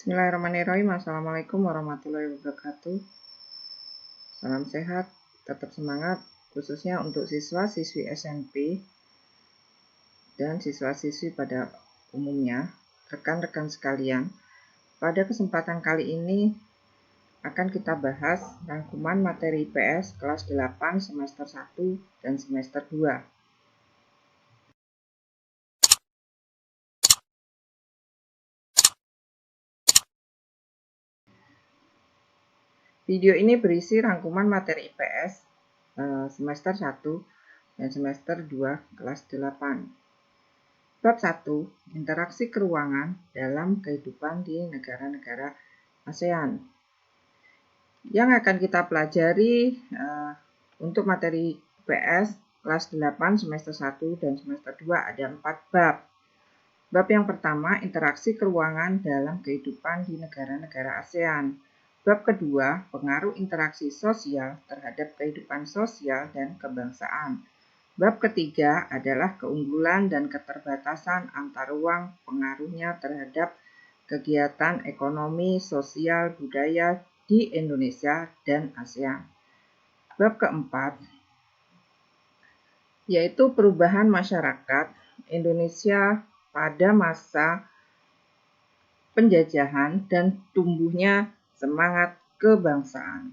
Bismillahirrahmanirrahim. Assalamualaikum warahmatullahi wabarakatuh. Salam sehat, tetap semangat, khususnya untuk siswa-siswi SMP dan siswa-siswi pada umumnya. Rekan-rekan sekalian, pada kesempatan kali ini akan kita bahas rangkuman materi IPS kelas 8 semester 1 dan semester 2. Video ini berisi rangkuman materi IPS semester 1 dan semester 2 kelas 8. Bab 1, interaksi keruangan dalam kehidupan di negara-negara ASEAN. Yang akan kita pelajari untuk materi IPS kelas 8 semester 1 dan semester 2 ada 4 bab. Bab yang pertama, interaksi keruangan dalam kehidupan di negara-negara ASEAN. Bab kedua, pengaruh interaksi sosial terhadap kehidupan sosial dan kebangsaan. Bab ketiga adalah keunggulan dan keterbatasan antar ruang pengaruhnya terhadap kegiatan ekonomi, sosial, budaya di Indonesia dan ASEAN. Bab keempat, yaitu perubahan masyarakat Indonesia pada masa penjajahan dan tumbuhnya semangat kebangsaan.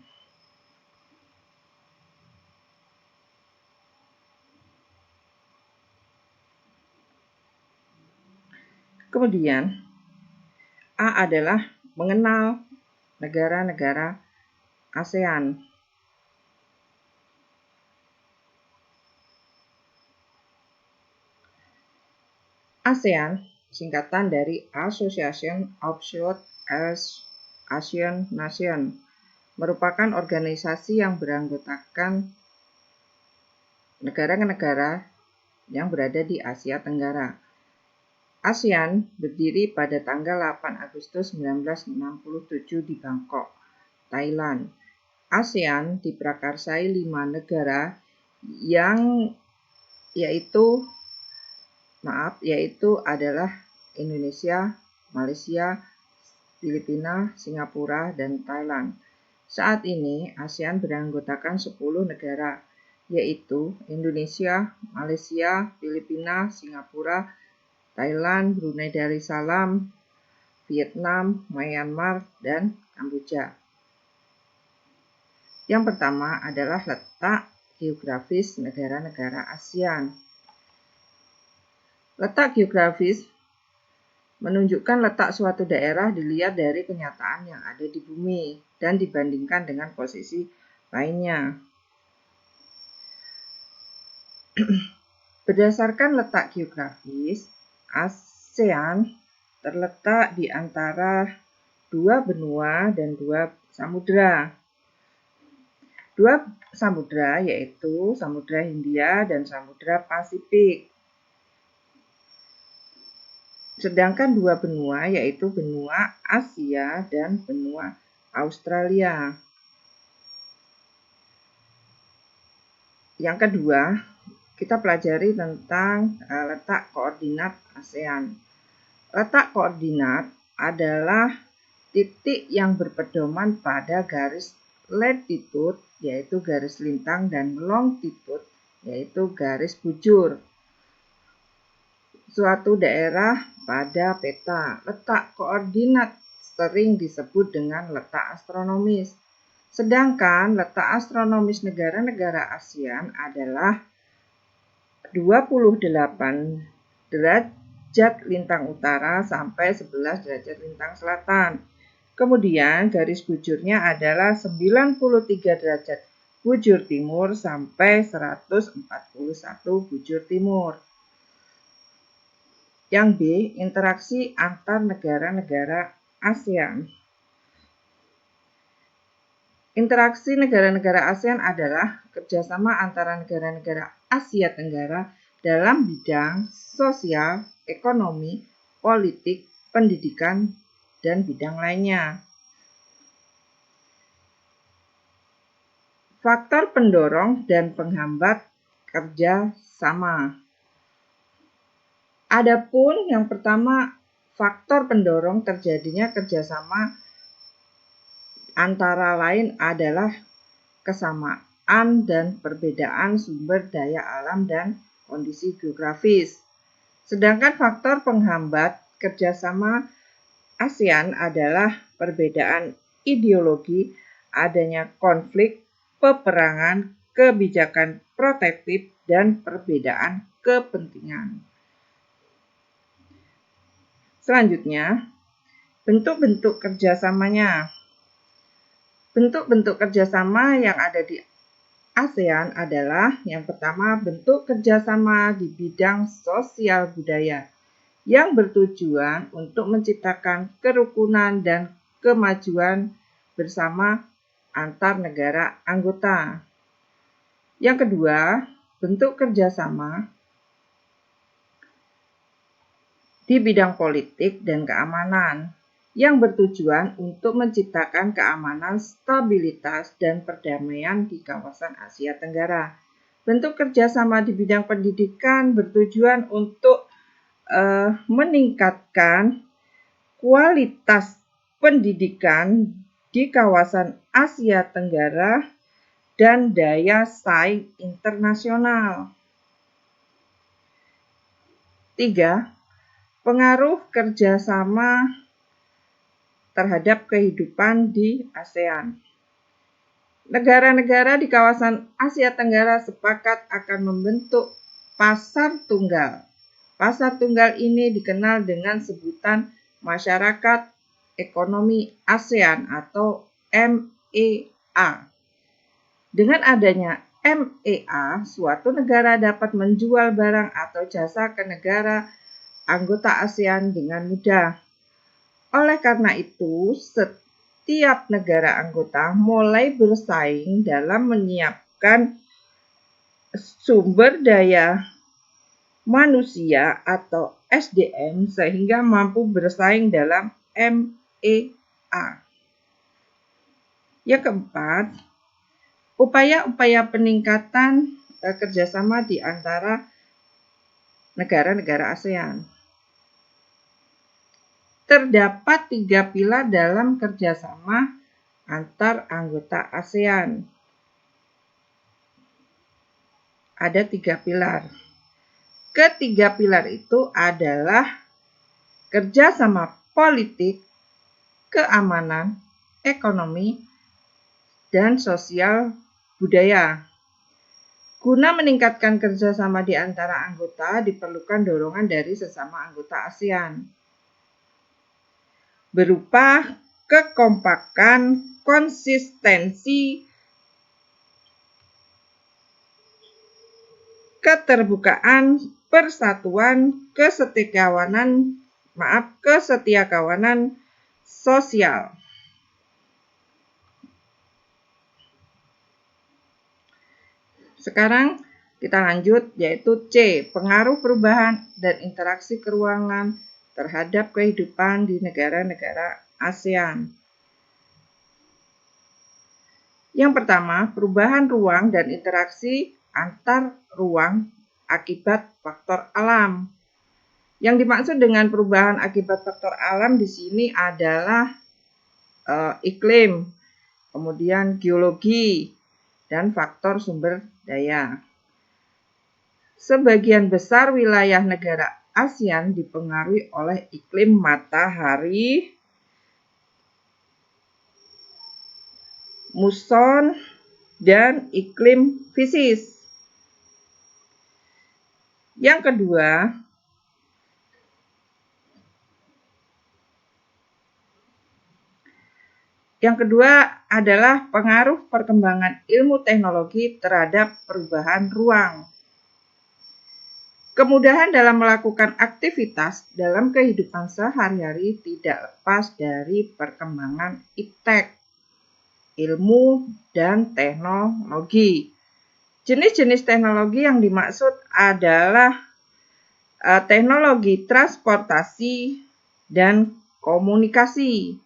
Kemudian, A adalah mengenal negara-negara ASEAN. ASEAN, singkatan dari Association of Southeast Asian Nations, merupakan organisasi yang beranggotakan negara-negara yang berada di Asia Tenggara. ASEAN berdiri pada tanggal 8 Agustus 1967 di Bangkok, Thailand. ASEAN diprakarsai 5 negara yaitu adalah Indonesia, Malaysia, Filipina, Singapura, dan Thailand. Saat ini ASEAN beranggotakan 10 negara, yaitu Indonesia, Malaysia, Filipina, Singapura, Thailand, Brunei Darussalam, Vietnam, Myanmar, dan Kamboja. Yang pertama adalah letak geografis negara-negara ASEAN. Letak geografis menunjukkan letak suatu daerah dilihat dari kenyataan yang ada di bumi dan dibandingkan dengan posisi lainnya. Berdasarkan letak geografis, ASEAN terletak di antara 2 benua dan 2 samudra. 2 samudra yaitu Samudra Hindia dan Samudra Pasifik. Sedangkan 2 benua yaitu benua Asia dan benua Australia. Yang kedua, kita pelajari tentang letak koordinat ASEAN. Letak koordinat adalah titik yang berpedoman pada garis latitude yaitu garis lintang dan longitude yaitu garis bujur suatu daerah pada peta. Letak koordinat sering disebut dengan letak astronomis. Sedangkan letak astronomis negara-negara ASEAN adalah 28 derajat lintang utara sampai 11 derajat lintang selatan. Kemudian garis bujurnya adalah 93 derajat bujur timur sampai 141 bujur timur. Yang B, interaksi antar negara-negara ASEAN. Interaksi negara-negara ASEAN adalah kerjasama antara negara-negara Asia Tenggara dalam bidang sosial, ekonomi, politik, pendidikan, dan bidang lainnya. Faktor pendorong dan penghambat kerja sama. Adapun yang pertama, faktor pendorong terjadinya kerjasama antara lain adalah kesamaan dan perbedaan sumber daya alam dan kondisi geografis. Sedangkan faktor penghambat kerjasama ASEAN adalah perbedaan ideologi, adanya konflik, peperangan, kebijakan protektif, dan perbedaan kepentingan. Selanjutnya, bentuk-bentuk kerjasamanya. Bentuk-bentuk kerjasama yang ada di ASEAN adalah yang pertama bentuk kerjasama di bidang sosial budaya yang bertujuan untuk menciptakan kerukunan dan kemajuan bersama antar negara anggota. Yang kedua, bentuk kerjasama di bidang politik dan keamanan yang bertujuan untuk menciptakan keamanan, stabilitas, dan perdamaian di kawasan Asia Tenggara. Bentuk kerjasama di bidang pendidikan bertujuan untuk meningkatkan kualitas pendidikan di kawasan Asia Tenggara dan daya saing internasional. 3. Pengaruh kerjasama terhadap kehidupan di ASEAN. Negara-negara di kawasan Asia Tenggara sepakat akan membentuk pasar tunggal. Pasar tunggal ini dikenal dengan sebutan Masyarakat Ekonomi ASEAN atau MEA. Dengan adanya MEA, suatu negara dapat menjual barang atau jasa ke negara anggota ASEAN dengan mudah. Oleh karena itu, setiap negara anggota mulai bersaing dalam menyiapkan sumber daya manusia atau SDM sehingga mampu bersaing dalam MEA. Yang keempat, upaya-upaya peningkatan kerjasama di antara negara-negara ASEAN. Terdapat 3 pilar dalam kerjasama antar anggota ASEAN. Ada 3 pilar. Ketiga pilar itu adalah kerjasama politik, keamanan, ekonomi, dan sosial budaya. Guna meningkatkan kerjasama di antara anggota, diperlukan dorongan dari sesama anggota ASEAN berupa kekompakan, konsistensi, keterbukaan, persatuan, kesetiakawanan sosial. Sekarang kita lanjut, yaitu C, pengaruh perubahan dan interaksi keruangan terhadap kehidupan di negara-negara ASEAN. Yang pertama, perubahan ruang dan interaksi antar ruang akibat faktor alam. Yang dimaksud dengan perubahan akibat faktor alam di sini adalah iklim, kemudian geologi, dan faktor sumber daya. Sebagian besar wilayah negara ASEAN dipengaruhi oleh iklim matahari, muson, dan iklim fisis. Yang kedua adalah pengaruh perkembangan ilmu teknologi terhadap perubahan ruang. Kemudahan dalam melakukan aktivitas dalam kehidupan sehari-hari tidak lepas dari perkembangan iptek, ilmu dan teknologi. Jenis-jenis teknologi yang dimaksud adalah teknologi transportasi dan komunikasi.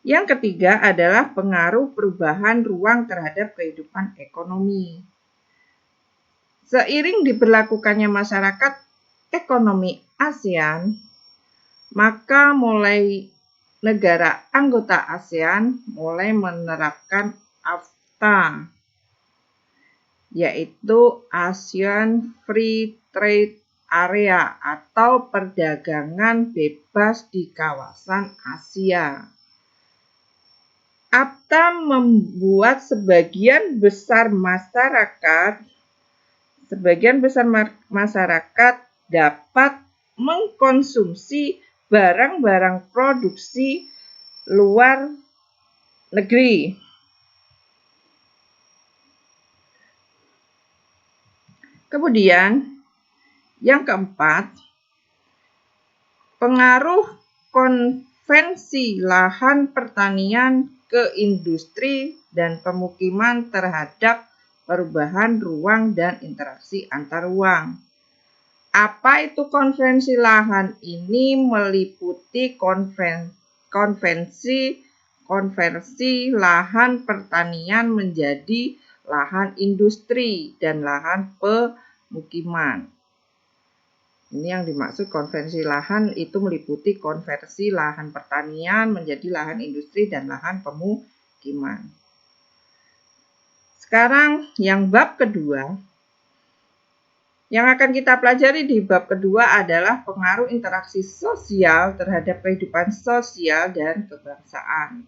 Yang ketiga adalah pengaruh perubahan ruang terhadap kehidupan ekonomi. Seiring diberlakukannya masyarakat ekonomi ASEAN, maka negara anggota ASEAN mulai menerapkan AFTA, yaitu ASEAN Free Trade Area atau perdagangan bebas di kawasan Asia. AFTA membuat sebagian besar masyarakat dapat mengkonsumsi barang-barang produksi luar negeri. Kemudian, yang keempat, pengaruh konvensi lahan pertanian ke industri dan pemukiman terhadap perubahan ruang dan interaksi antar ruang. Apa itu konvensi lahan? Ini meliputi konversi lahan pertanian menjadi lahan industri dan lahan pemukiman. Ini yang dimaksud konversi lahan itu meliputi konversi lahan pertanian menjadi lahan industri dan lahan pemukiman. Sekarang yang bab kedua, yang akan kita pelajari di bab kedua adalah pengaruh interaksi sosial terhadap kehidupan sosial dan kebangsaan.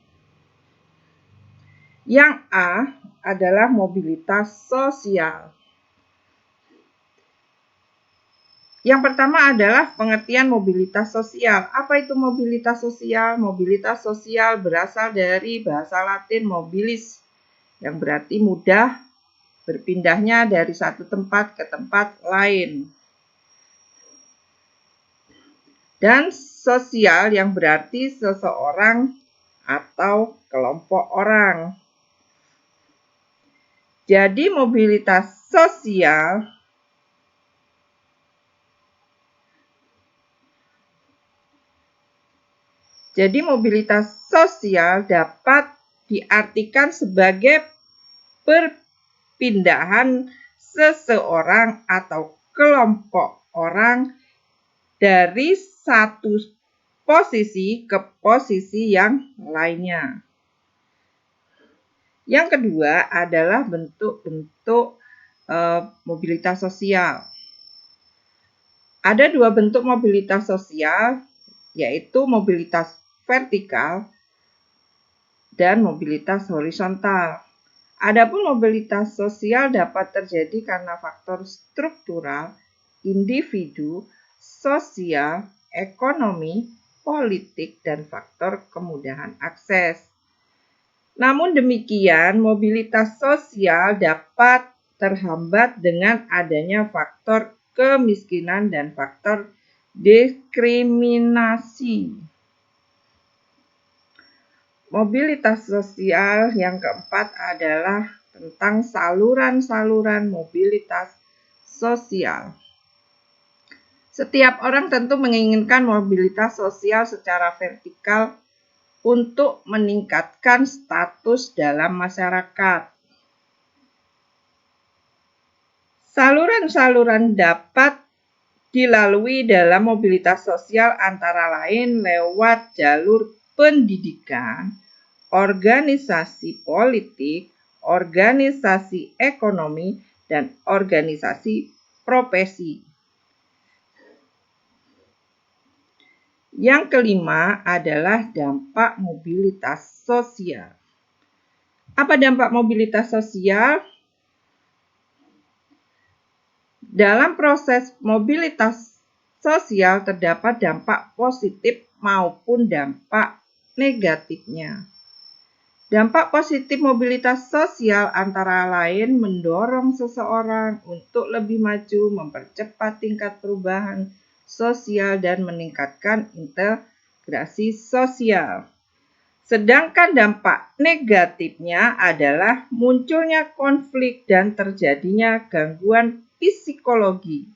Yang A adalah mobilitas sosial. Yang pertama adalah pengertian mobilitas sosial. Apa itu mobilitas sosial? Mobilitas sosial berasal dari bahasa Latin mobilis, yang berarti mudah berpindahnya dari satu tempat ke tempat lain. Dan sosial yang berarti seseorang atau kelompok orang. Jadi mobilitas sosial dapat diartikan sebagai perpindahan seseorang atau kelompok orang dari satu posisi ke posisi yang lainnya. Yang kedua adalah bentuk-bentuk mobilitas sosial. Ada dua bentuk mobilitas sosial, yaitu mobilitas vertikal dan mobilitas horizontal. Adapun mobilitas sosial dapat terjadi karena faktor struktural, individu, sosial, ekonomi, politik, dan faktor kemudahan akses. Namun demikian, mobilitas sosial dapat terhambat dengan adanya faktor kemiskinan dan faktor diskriminasi. Mobilitas sosial yang keempat adalah tentang saluran-saluran mobilitas sosial. Setiap orang tentu menginginkan mobilitas sosial secara vertikal untuk meningkatkan status dalam masyarakat. Saluran-saluran dapat dilalui dalam mobilitas sosial antara lain lewat jalur pendidikan, organisasi politik, organisasi ekonomi, dan organisasi profesi. Yang kelima adalah dampak mobilitas sosial. Apa dampak mobilitas sosial? Dalam proses mobilitas sosial terdapat dampak positif maupun dampak negatifnya. Dampak positif mobilitas sosial antara lain mendorong seseorang untuk lebih maju, mempercepat tingkat perubahan sosial, dan meningkatkan integrasi sosial. Sedangkan dampak negatifnya adalah munculnya konflik dan terjadinya gangguan psikologi.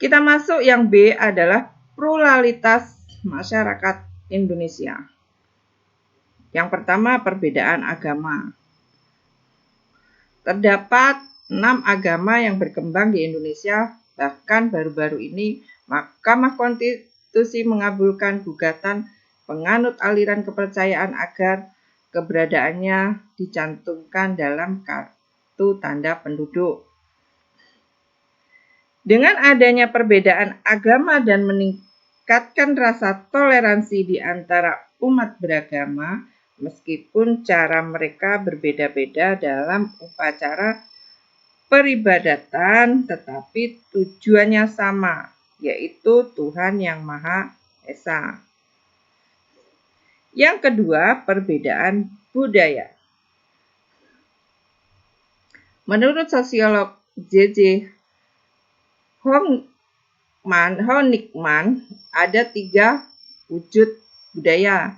Kita masuk yang B adalah pluralitas masyarakat Indonesia. Yang pertama, perbedaan agama. Terdapat 6 agama yang berkembang di Indonesia. Bahkan baru-baru ini Mahkamah Konstitusi mengabulkan gugatan penganut aliran kepercayaan agar keberadaannya dicantumkan dalam kartu tanda penduduk. Dengan adanya perbedaan agama dan meningkatkan rasa toleransi di antara umat beragama, meskipun cara mereka berbeda-beda dalam upacara peribadatan, tetapi tujuannya sama, yaitu Tuhan Yang Maha Esa. Yang kedua, perbedaan budaya. Menurut sosiolog J.J. Honigman, ada 3 wujud budaya,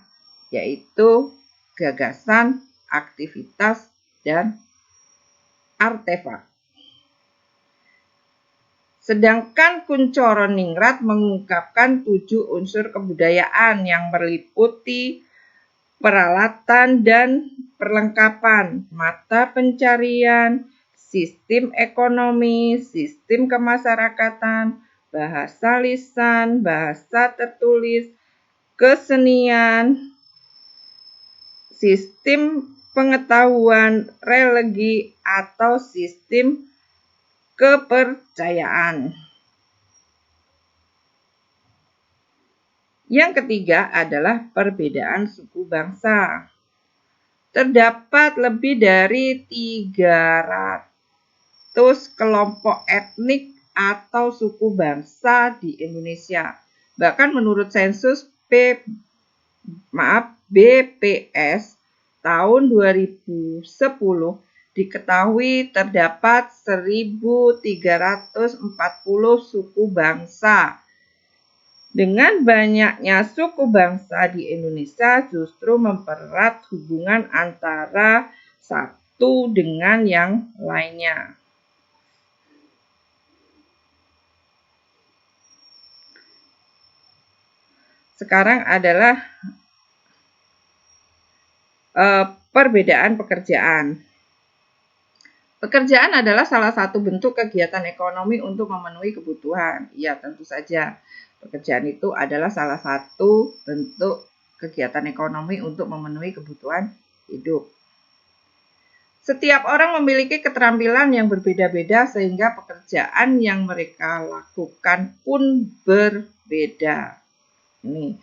yaitu gagasan, aktivitas, dan artefak. Sedangkan Kuncoro Ningrat mengungkapkan 7 unsur kebudayaan yang meliputi peralatan dan perlengkapan, mata pencarian, sistem ekonomi, sistem kemasyarakatan, bahasa lisan, bahasa tertulis, kesenian, sistem pengetahuan, religi, atau sistem kepercayaan. Yang ketiga adalah perbedaan suku bangsa. Terdapat lebih dari 300 kelompok etnik atau suku bangsa di Indonesia. Bahkan menurut sensus BPS tahun 2010 diketahui terdapat 1.340 suku bangsa. Dengan banyaknya suku bangsa di Indonesia justru mempererat hubungan antara satu dengan yang lainnya. Sekarang adalah perbedaan pekerjaan. Pekerjaan adalah salah satu bentuk kegiatan ekonomi untuk memenuhi kebutuhan. Ya, tentu saja. Pekerjaan itu adalah salah satu bentuk kegiatan ekonomi untuk memenuhi kebutuhan hidup. Setiap orang memiliki keterampilan yang berbeda-beda sehingga pekerjaan yang mereka lakukan pun berbeda. Ini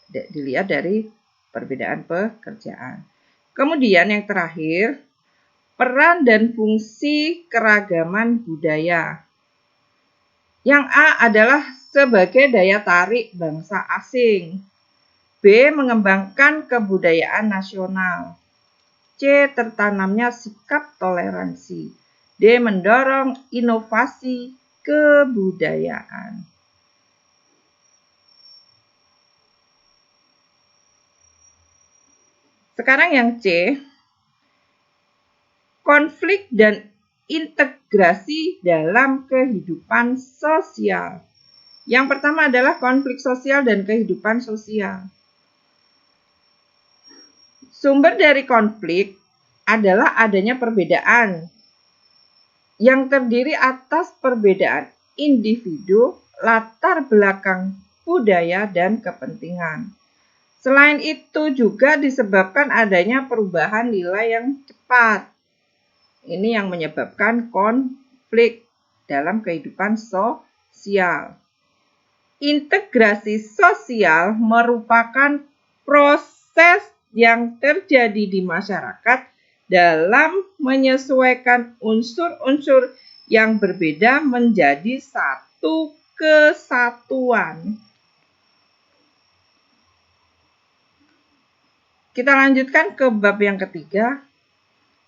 dilihat dari perbedaan pekerjaan. Kemudian yang terakhir, peran dan fungsi keragaman budaya. Yang A adalah sebagai daya tarik bangsa asing. B. Mengembangkan kebudayaan nasional. C. Tertanamnya sikap toleransi. D. Mendorong inovasi kebudayaan. Sekarang yang C. Konflik dan integrasi dalam kehidupan sosial. Yang pertama adalah konflik sosial dan kehidupan sosial. Sumber dari konflik adalah adanya perbedaan yang terdiri atas perbedaan individu, latar belakang budaya, dan kepentingan. Selain itu juga disebabkan adanya perubahan nilai yang cepat. Ini yang menyebabkan konflik dalam kehidupan sosial. Integrasi sosial merupakan proses yang terjadi di masyarakat dalam menyesuaikan unsur-unsur yang berbeda menjadi satu kesatuan. Kita lanjutkan ke bab yang ketiga,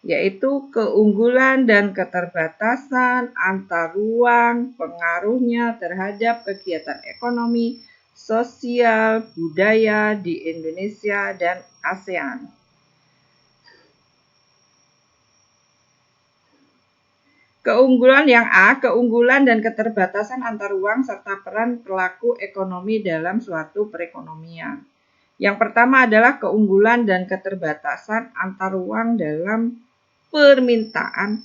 yaitu keunggulan dan keterbatasan antar ruang pengaruhnya terhadap kegiatan ekonomi, sosial, budaya di Indonesia dan ASEAN. Keunggulan yang A, keunggulan dan keterbatasan antar ruang serta peran pelaku ekonomi dalam suatu perekonomian. Yang pertama adalah keunggulan dan keterbatasan antar ruang dalam permintaan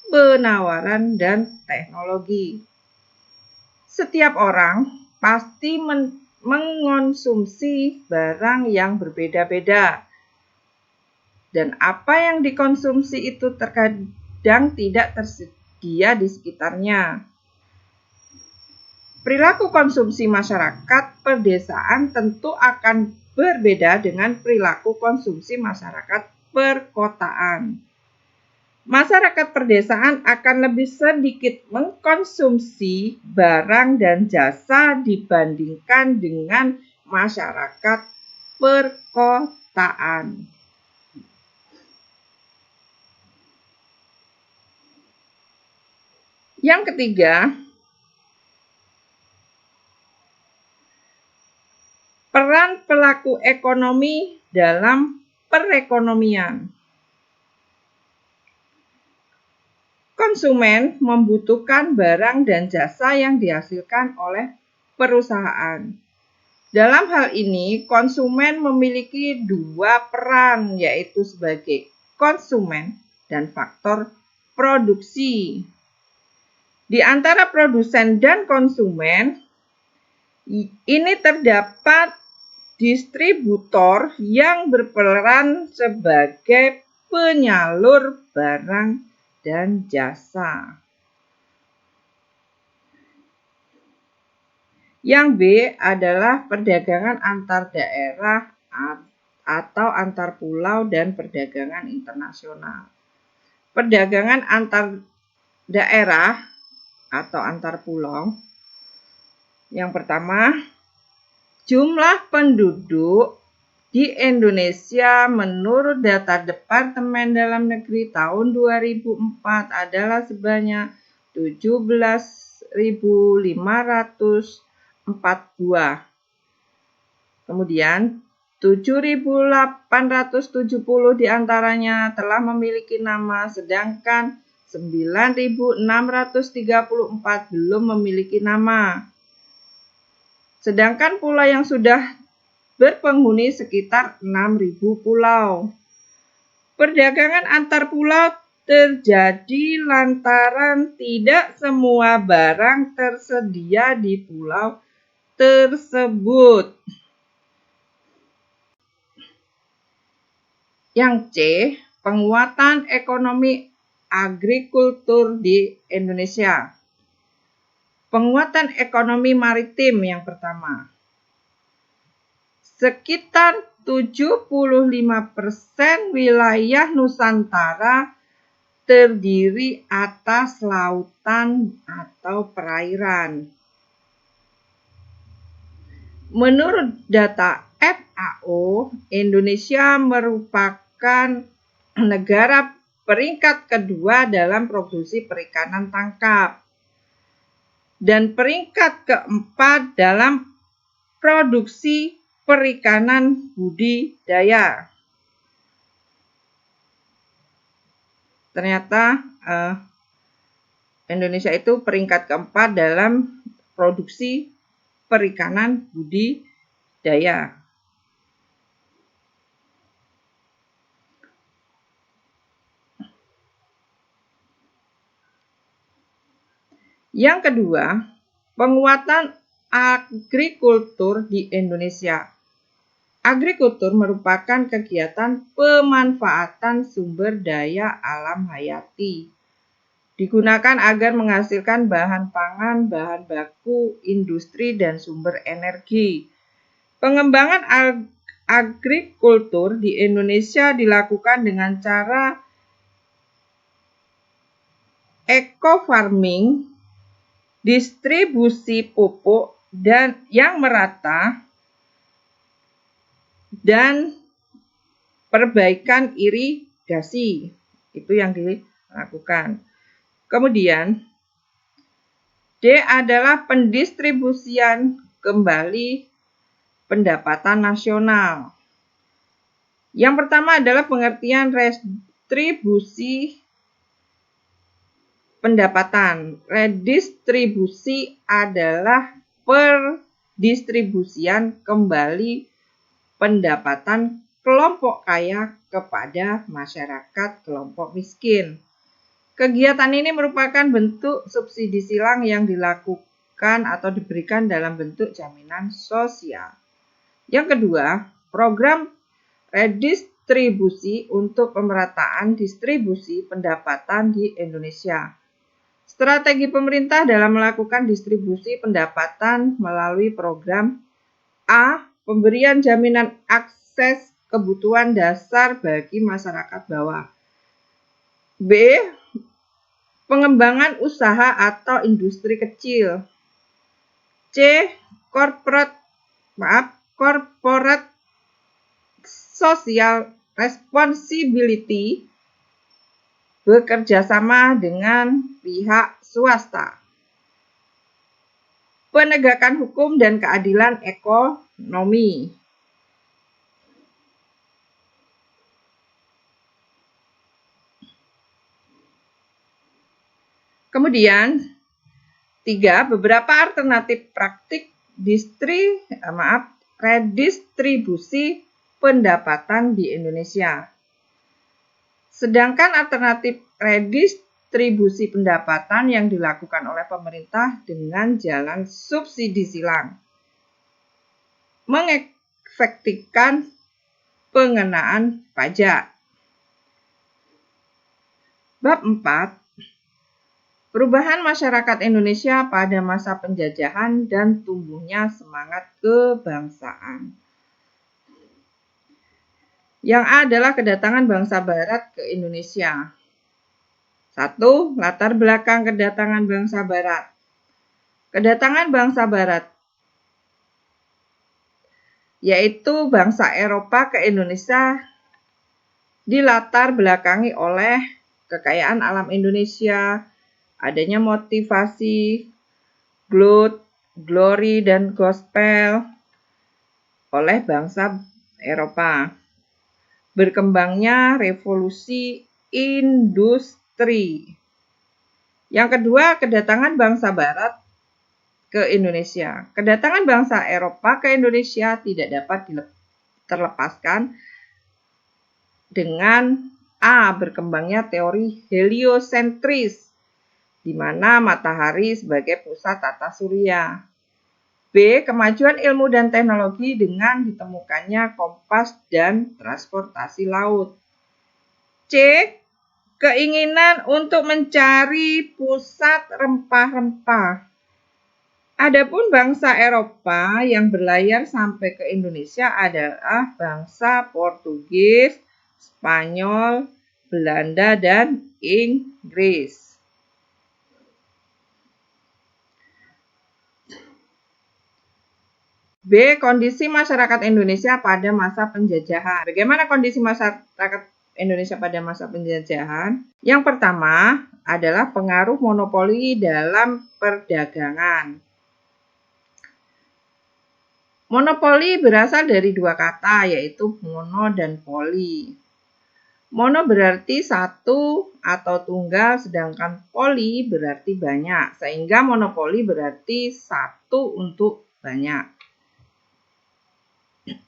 penawaran, dan teknologi. Setiap orang pasti mengonsumsi barang yang berbeda-beda. Dan apa yang dikonsumsi itu terkadang tidak tersedia di sekitarnya. Perilaku konsumsi masyarakat pedesaan tentu akan berbeda dengan perilaku konsumsi masyarakat perkotaan. Masyarakat pedesaan akan lebih sedikit mengkonsumsi barang dan jasa dibandingkan dengan masyarakat perkotaan. Yang ketiga, peran pelaku ekonomi dalam perekonomian. Konsumen membutuhkan barang dan jasa yang dihasilkan oleh perusahaan. Dalam hal ini, konsumen memiliki dua peran, yaitu sebagai konsumen dan faktor produksi. Di antara produsen dan konsumen, ini terdapat distributor yang berperan sebagai penyalur barang dan jasa. Yang B adalah perdagangan antar daerah atau antar pulau dan perdagangan internasional. Perdagangan antar daerah atau antar pulau. Yang pertama, jumlah penduduk di Indonesia menurut data Departemen Dalam Negeri tahun 2004 adalah sebanyak 17.504 buah. Kemudian 7.870 diantaranya telah memiliki nama, sedangkan 9.634 belum memiliki nama. Sedangkan pulau yang sudah berpenghuni sekitar 6.000 pulau. Perdagangan antar pulau terjadi lantaran tidak semua barang tersedia di pulau tersebut. Yang C, penguatan ekonomi agrikultur di Indonesia. Penguatan ekonomi maritim yang pertama. Sekitar 75% wilayah Nusantara terdiri atas lautan atau perairan. Menurut data FAO, Indonesia merupakan negara peringkat kedua dalam produksi perikanan tangkap dan peringkat keempat dalam produksi perikanan budidaya. Ternyata Indonesia itu peringkat keempat dalam produksi perikanan budidaya. Yang kedua, penguatan agrikultur di Indonesia. Agrikultur merupakan kegiatan pemanfaatan sumber daya alam hayati. Digunakan agar menghasilkan bahan pangan, bahan baku, industri, dan sumber energi. Pengembangan agrikultur di Indonesia dilakukan dengan cara eco-farming, distribusi pupuk dan yang merata, dan perbaikan irigasi. Itu yang dilakukan. Kemudian D adalah pendistribusian kembali pendapatan nasional. Yang pertama adalah pengertian redistribusi pendapatan. Redistribusi adalah perdistribusian kembali pendapatan kelompok kaya kepada masyarakat kelompok miskin. Kegiatan ini merupakan bentuk subsidi silang yang dilakukan atau diberikan dalam bentuk jaminan sosial. Yang kedua, program redistribusi untuk pemerataan distribusi pendapatan di Indonesia. Strategi pemerintah dalam melakukan distribusi pendapatan melalui program A. Pemberian jaminan akses kebutuhan dasar bagi masyarakat bawah. B. Pengembangan usaha atau industri kecil. C. Corporate social responsibility, bekerja sama dengan pihak swasta. Penegakan hukum dan keadilan ekonomi. Kemudian, 3. Beberapa alternatif praktik redistribusi pendapatan di Indonesia. Sedangkan alternatif redistribusi pendapatan yang dilakukan oleh pemerintah dengan jalan subsidi silang mengefektifkan pengenaan pajak. Bab 4. Perubahan masyarakat Indonesia pada masa penjajahan dan tumbuhnya semangat kebangsaan. Yang A adalah kedatangan bangsa Barat ke Indonesia. 1. Latar belakang kedatangan bangsa Barat. Kedatangan bangsa Barat, yaitu bangsa Eropa ke Indonesia, dilatar belakangi oleh kekayaan alam Indonesia, adanya motivasi, glory, dan gospel oleh bangsa Eropa. Berkembangnya revolusi industri. Yang kedua, kedatangan bangsa Barat ke Indonesia. Kedatangan bangsa Eropa ke Indonesia tidak dapat terlepaskan dengan A. Berkembangnya teori heliosentris, di mana matahari sebagai pusat tata surya. B. Kemajuan ilmu dan teknologi dengan ditemukannya kompas dan transportasi laut. C. Keinginan untuk mencari pusat rempah-rempah. Adapun bangsa Eropa yang berlayar sampai ke Indonesia adalah bangsa Portugis, Spanyol, Belanda, dan Inggris. B. Kondisi masyarakat Indonesia pada masa penjajahan. Bagaimana kondisi masyarakat Indonesia pada masa penjajahan? Yang pertama adalah pengaruh monopoli dalam perdagangan. Monopoli berasal dari dua kata, yaitu mono dan poli. Mono berarti satu atau tunggal, sedangkan poli berarti banyak, sehingga monopoli berarti satu untuk banyak.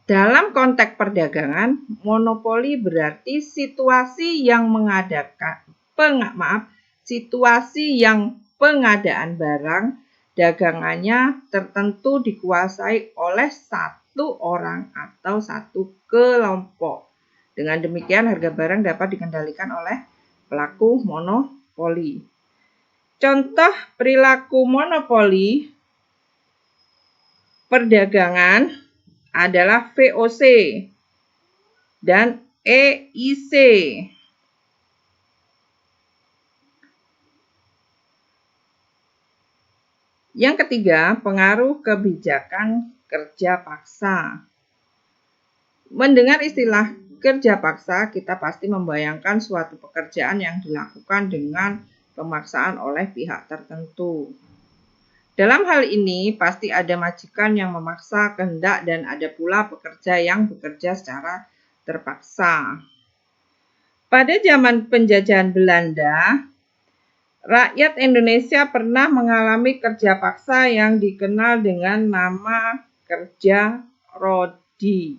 Dalam konteks perdagangan, monopoli berarti situasi yang pengadaan barang dagangannya tertentu dikuasai oleh satu orang atau satu kelompok. Dengan demikian, harga barang dapat dikendalikan oleh pelaku monopoli. Contoh perilaku monopoli perdagangan adalah VOC dan EIC. Yang ketiga, pengaruh kebijakan kerja paksa. Mendengar istilah kerja paksa, kita pasti membayangkan suatu pekerjaan yang dilakukan dengan pemaksaan oleh pihak tertentu. Dalam hal ini, pasti ada majikan yang memaksa kehendak dan ada pula pekerja yang bekerja secara terpaksa. Pada zaman penjajahan Belanda, rakyat Indonesia pernah mengalami kerja paksa yang dikenal dengan nama kerja rodi.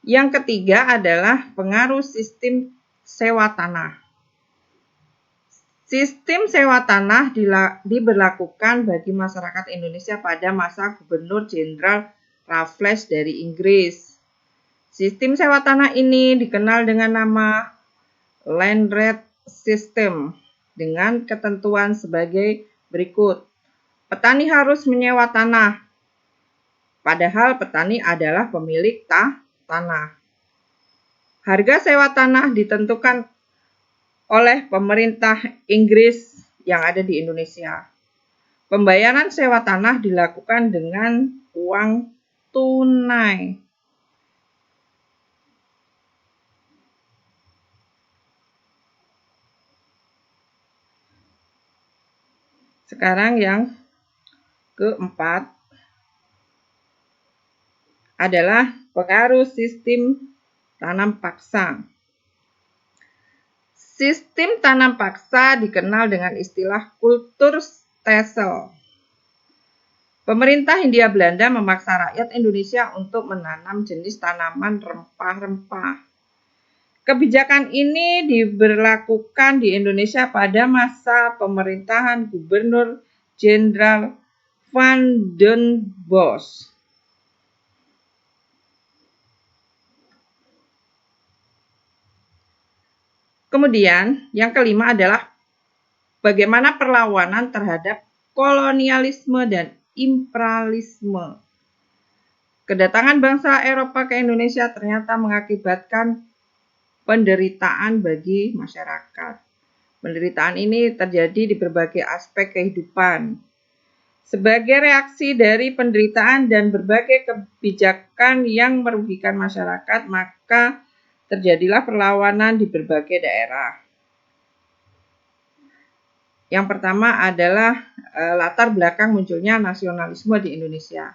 Yang ketiga adalah pengaruh sistem sewa tanah. Sistem sewa tanah diberlakukan bagi masyarakat Indonesia pada masa Gubernur Jenderal Raffles dari Inggris. Sistem sewa tanah ini dikenal dengan nama land rate system dengan ketentuan sebagai berikut. Petani harus menyewa tanah, padahal petani adalah pemilik tanah. Harga sewa tanah ditentukan oleh pemerintah Inggris yang ada di Indonesia. Pembayaran sewa tanah dilakukan dengan uang tunai. Sekarang yang keempat adalah pengaruh sistem tanam paksa. Sistem tanam paksa dikenal dengan istilah kultur stelsel. Pemerintah Hindia Belanda memaksa rakyat Indonesia untuk menanam jenis tanaman rempah-rempah. Kebijakan ini diberlakukan di Indonesia pada masa pemerintahan Gubernur Jenderal Van den Bosch. Kemudian, yang kelima adalah bagaimana perlawanan terhadap kolonialisme dan imperialisme. Kedatangan bangsa Eropa ke Indonesia ternyata mengakibatkan penderitaan bagi masyarakat. Penderitaan ini terjadi di berbagai aspek kehidupan. Sebagai reaksi dari penderitaan dan berbagai kebijakan yang merugikan masyarakat, maka terjadilah perlawanan di berbagai daerah. Yang pertama adalah latar belakang munculnya nasionalisme di Indonesia.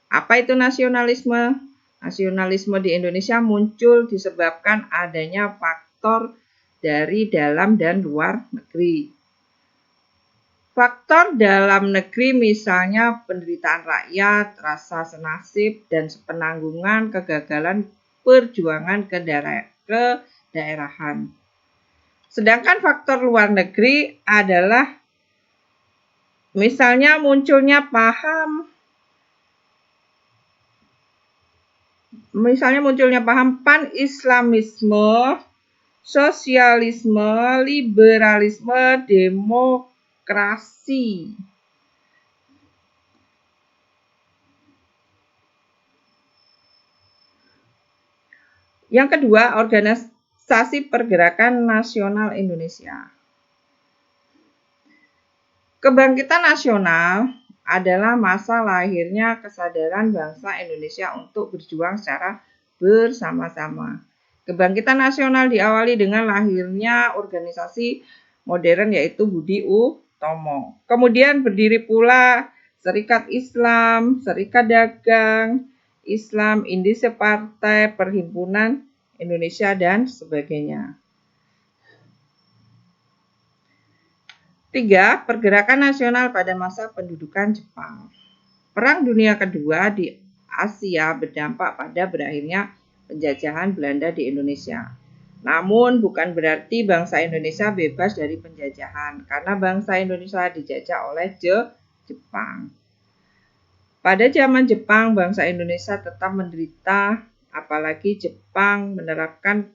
Apa itu nasionalisme? Nasionalisme di Indonesia muncul disebabkan adanya faktor dari dalam dan luar negeri. Faktor dalam negeri misalnya penderitaan rakyat, rasa senasib, dan sepenanggungan kegagalan perjuangan kedaerahan. Sedangkan faktor luar negeri adalah misalnya munculnya paham pan-islamisme, sosialisme, liberalisme, demokrasi. Yang kedua, organisasi pergerakan nasional Indonesia. Kebangkitan nasional adalah masa lahirnya kesadaran bangsa Indonesia untuk berjuang secara bersama-sama. Kebangkitan nasional diawali dengan lahirnya organisasi modern yaitu Budi Utomo. Kemudian berdiri pula Serikat Islam, Serikat Dagang Islam, Indise Partai, Perhimpunan Indonesia, dan sebagainya. 3. Pergerakan nasional pada masa pendudukan Jepang. Perang Dunia Kedua di Asia berdampak pada berakhirnya penjajahan Belanda di Indonesia. Namun bukan berarti bangsa Indonesia bebas dari penjajahan, karena bangsa Indonesia dijajah oleh Jepang. Pada zaman Jepang, bangsa Indonesia tetap menderita, apalagi Jepang menerapkan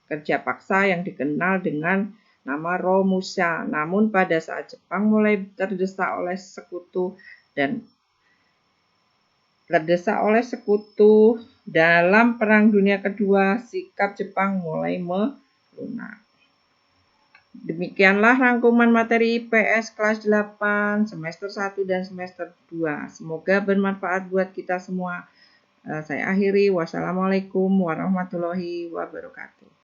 kerja paksa yang dikenal dengan nama Romusha. Namun pada saat Jepang mulai terdesak oleh sekutu dalam Perang Dunia Kedua, sikap Jepang mulai melunak. Demikianlah rangkuman materi IPS kelas 8, semester 1 dan semester 2. Semoga bermanfaat buat kita semua. Saya akhiri. Wassalamualaikum warahmatullahi wabarakatuh.